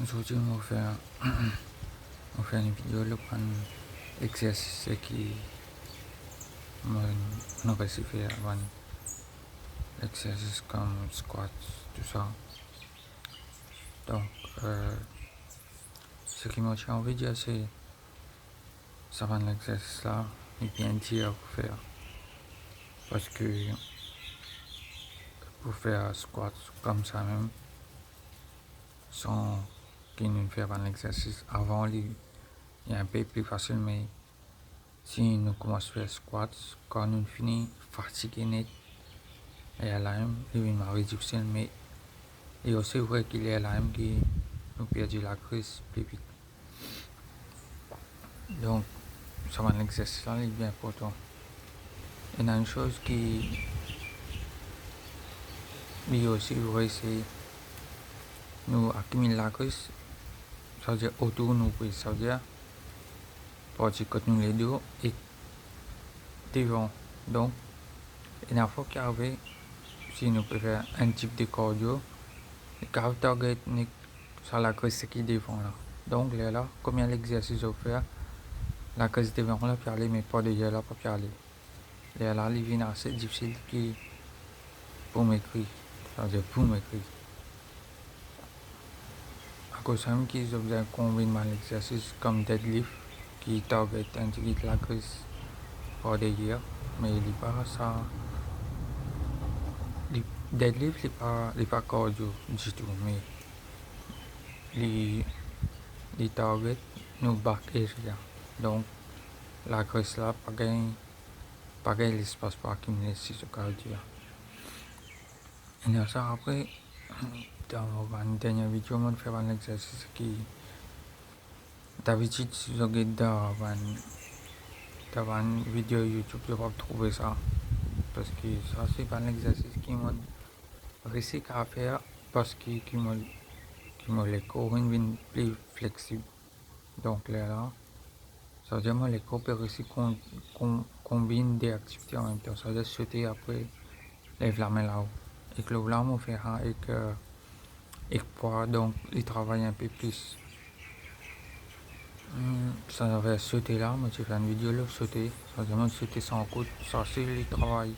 Aujourd'hui, on fait une vidéo pour un exercice qui on aurait su faire avant l'exercice comme squat, tout ça. Donc, ce qui m'a envie de dire, c'est ça va l'exercice là, est bien dur pour faire. Parce que pour faire squat comme ça même, sans qu'il nous fait un exercice avant, il est un peu plus facile, mais si nous commençons à faire squat, quand nous finissons fatigué net, et à l'âme, il est difficile, mais il est aussi vrai qu'il y a l'âme qui nous perd la crise plus vite. Donc, ça va l'exercice là, il est bien important. Il y a une chose qui est aussi vrai, c'est nous accumuler la crise, ça veut dire autour nous prise, ça veut dire pour dire que nous les deux et devant. Donc, il y a une fois qu'il arrive, si nous pouvons faire un type de cardio, le cardio target, ça la crise qui devant là. Donc là, combien l'exercice au faire, la crise devant là pour aller, mais pas de là pour aller. Là, il vient assez difficile qui pour m'écrire, ça veut dire pour m'écrire. À cause de ça, qu'ils ont combiner l'exercice comme deadlift qui target indique la crise pas de mais il n'est pas ça. Le deadlift n'est pas cardio du tout, mais les target nous back area. Donc la crise là, pas gain l'espace pour accumuler si ce cardio. Et ça après, dans une dernière vidéo, on fait un exercice qui d'habitude si je regarde dans une vidéo YouTube, je vais trouver ça. Parce que ça c'est un exercice qui m'a réussi à faire parce que qui m'a les corps plus flexible. Donc là, ça veut dire que les corps peuvent réussir combiner des activités en même temps. Ça veut dire sauter après, lève la main là-haut. Et que là, on fait avec poids, donc il travaille un peu plus. Ça va sauter là, mais tu fais une vidéo là, sauter. Ça veut dire sauter sans coup, ça c'est le travail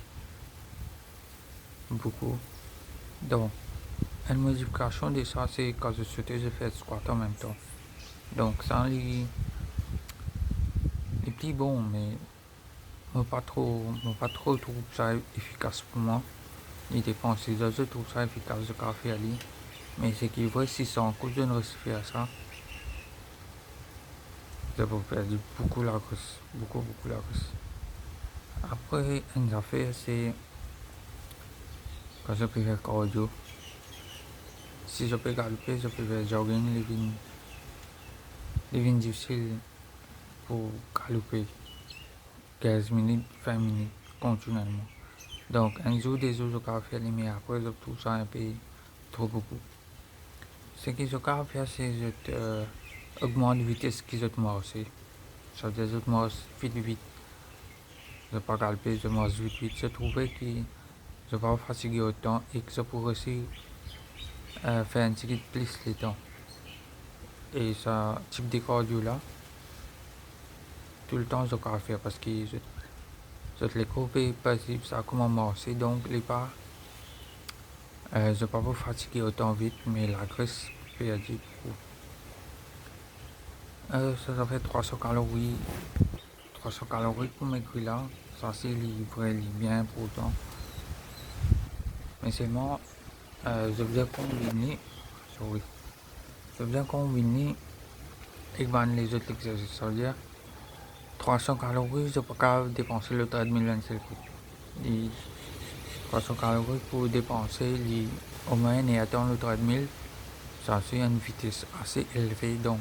beaucoup. Donc, une modification de ça, c'est quand je saute, je fais squat en même temps. Donc, ça, il est plus bon, mais pas trop trouve ça efficace pour moi. Il dépend si je trouve ça efficace de café à lui. Mais c'est qu'il vrai, si sans coup, je ne réussis pas à ça. Je peux perdre beaucoup la course, beaucoup la course. Après, une affaire, c'est quand je peux faire cardio. Si je peux galoper, je peux faire jogging, les vignes difficiles pour galoper 15 minutes, 20 minutes continuellement. Donc, un jour, des jours, je peux faire mais après, je trouve ça un peu trop beaucoup. Ce que je peux faire, c'est que j'augmente la vitesse que je marche. Ça veut dire que je marche vite. Je peux galoper, je marche vite. Je trouvais que je ne vais pas fatiguer autant et que je pourrais aussi faire un petit peu plus le temps. Et ce type de cardio là, tout le temps je peux faire parce que je les couper passive, ça commence à marcher, donc les pas, je ne vais pas vous fatiguer autant vite, mais la graisse perdue beaucoup. Ça fait 300 calories pour maigrir là, ça c'est vrai, bien important. Mais seulement, je veux combiner avec les autres exercices, ça veut dire 300 calories, je ne peux pas dépenser le treadmill 25 et 300 calories pour dépenser au moins et attendre le treadmill, ça c'est une vitesse assez élevée, donc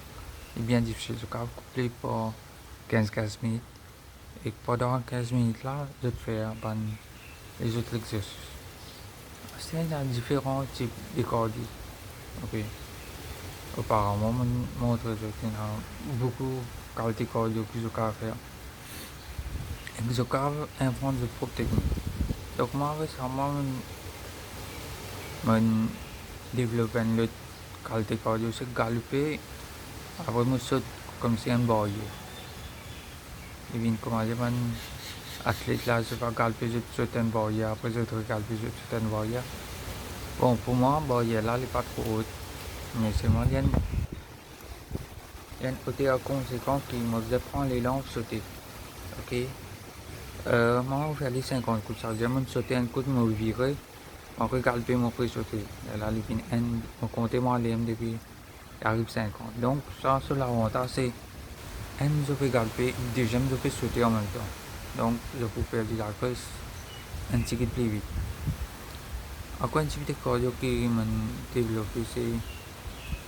c'est bien difficile. Je peux coupler pour 15 minutes et pendant 15 minutes là, je vais faire les autres exercices. C'est un différents types de cardio. Ok. Apparemment, mon résultat a beaucoup de qualité cardio que je peux faire. Et je peux inventer de propres techniques. Donc moi récemment, je développe un autre qualité cardio, c'est galoper. Après, je saute comme si un boy. Il vient comment dire, un athlète là, je vais galoper, je saute un boy. Après, je vais galoper, je saute un boy. Bon, pour moi, boy là, il n'est pas trop haut. Mais c'est moi, il y a un côté conséquent qui me faisait prendre l'élan sauter. Ok? Moi, on fait les 50 coups. Ça veut dire, je sauter un coup, je me virer. On regarde bien mon prix sauter. Là, il vient un, on compte moi les depuis, il arrive 50. Donc, ça, c'est l'avantage, c'est un, je peux galoper, deuxième, je peux sauter en même temps. Donc, je peux perdre la course un petit peu plus vite. Encore une activité cardio qui m'a développé, c'est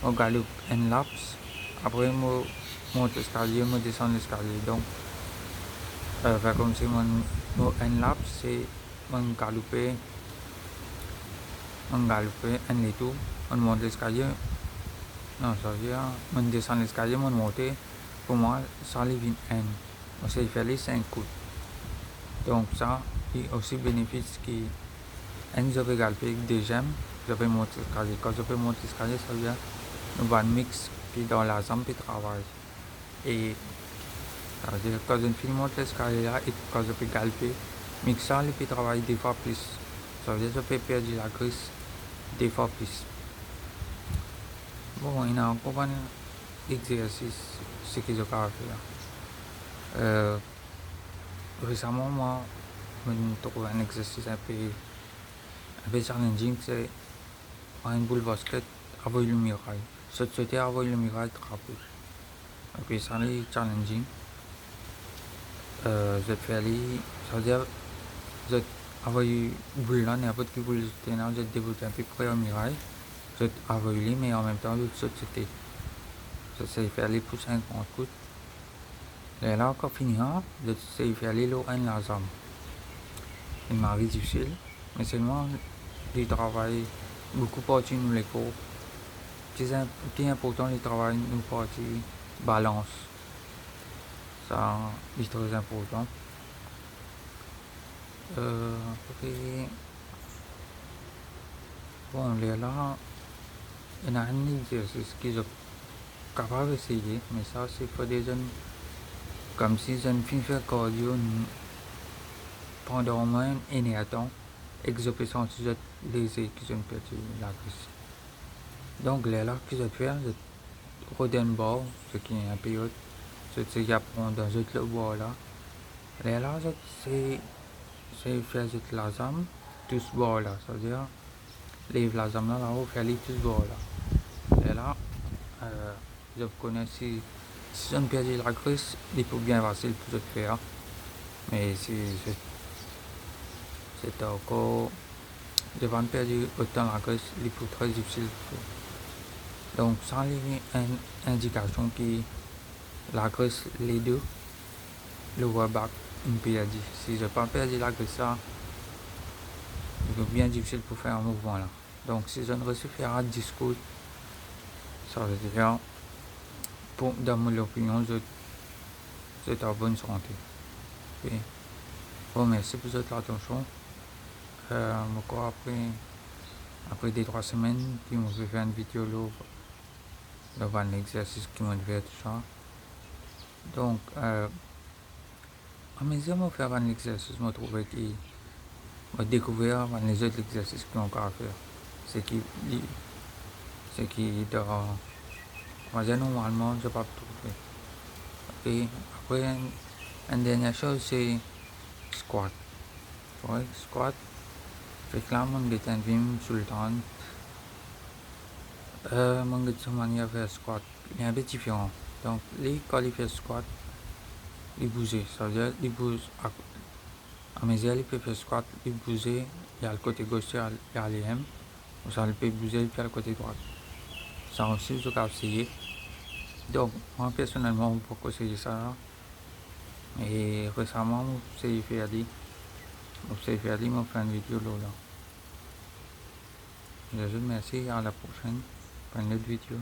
on galope un laps. Après, je monte l'escalier, je descends l'escalier. Donc, comme si un laps, c'est on galoper un léto, on monte l'escalier. Non, ça veut dire, on descend l'escalier, on monte. Pour moi, ça les vient un. On s'est fait les 5 coups. Donc, ça, il y a aussi bénéfice qui un, je vais galoper, deuxième, je vais monter l'escalier. Quand je vais monter l'escalier, ça veut dire, nous avons un mix qui dans la jambe qui travaille. Et ça veut dire, quand je finis monter l'escalier là, et quand je vais galoper, mix ça, il peut travailler 2 fois plus. Ça veut dire, je peux perdre la graisse 2 fois plus. Bon, il y a encore un exercice, ce que je peux faire. Récemment, moi, je trouve un exercice un peu challenging, c'est une boule basket avec le muraille. Sauter avec le muraille trapu. Et puis ça, c'est challenging. Je fais aller, ça veut dire, je avec une boule là, n'importe quelle boule, je déboute un peu près au muraille. Je avec lui, mais en même temps, je saute. Je sais faire aller pour 50 coups. Et là, quand fini, je sais faire aller l'eau en la jambe. Il m'arrive difficile, mais seulement le travail beaucoup partie nous les cours. C'est important le travail nous partie balance. Ça c'est très important. Après, bon, là, il y a un exercice que je suis capable d'essayer, mais ça c'est pour des jeunes comme si je ne finis faire cardio pendant au moins une heure temps et que je peux sentir léger que je ne peux plus la graisse. Donc là, que je fais, je redonne bord, ce qui est un peu haut. Je sais apprendre dans le bois là. Là, c'est faire la jambe, tout ce bord là. Ça veut dire, lève la jambe là, là-haut, faire les tout ce bord là. Et là, je connais si je ne perds la graisse, il faut bien facile pour je faire. Mais si c'est encore, je vais perdre autant la graisse, il faut très difficile. Donc, ça, c'est une indication que la graisse, les deux, le back une perdue. Si je n'ai pas perdu la graisse, ça, c'est bien difficile pour faire un mouvement là. Donc, si je ne réussis pas à faire 10 coups, ça veut dire, dans mon opinion, je suis en bonne santé. Okay. Bon, merci pour votre attention. Encore après 2-3 semaines, puis on va faire une vidéo là, devant l'exercice qui m'a fait tout ça. Donc, à mesure que je fais un exercice, je trouve que je découvrir les autres exercices qu'on peut faire. C'est qui normalement, je ne peux pas trouver. Et après, une dernière chose, c'est squat. Ouais, squat. Fait que là, je suis un sur le temps. Je suis manière de faire squat. Il est un peu différent. Donc, quand il fait squat, il bouge. Ça veut dire qu'il bouge. À mesure il peut faire squat, il bouge. Il y a le côté gauche, il y a les M. Ça peut bouger, puis le côté droit. Ça aussi, je peux essayer. Donc, moi personnellement, je peux essayer ça. Et récemment, j'ai fait aller. J'ai fait aller, je fais une vidéo là. Je vous remercie, à la prochaine pour une autre vidéo.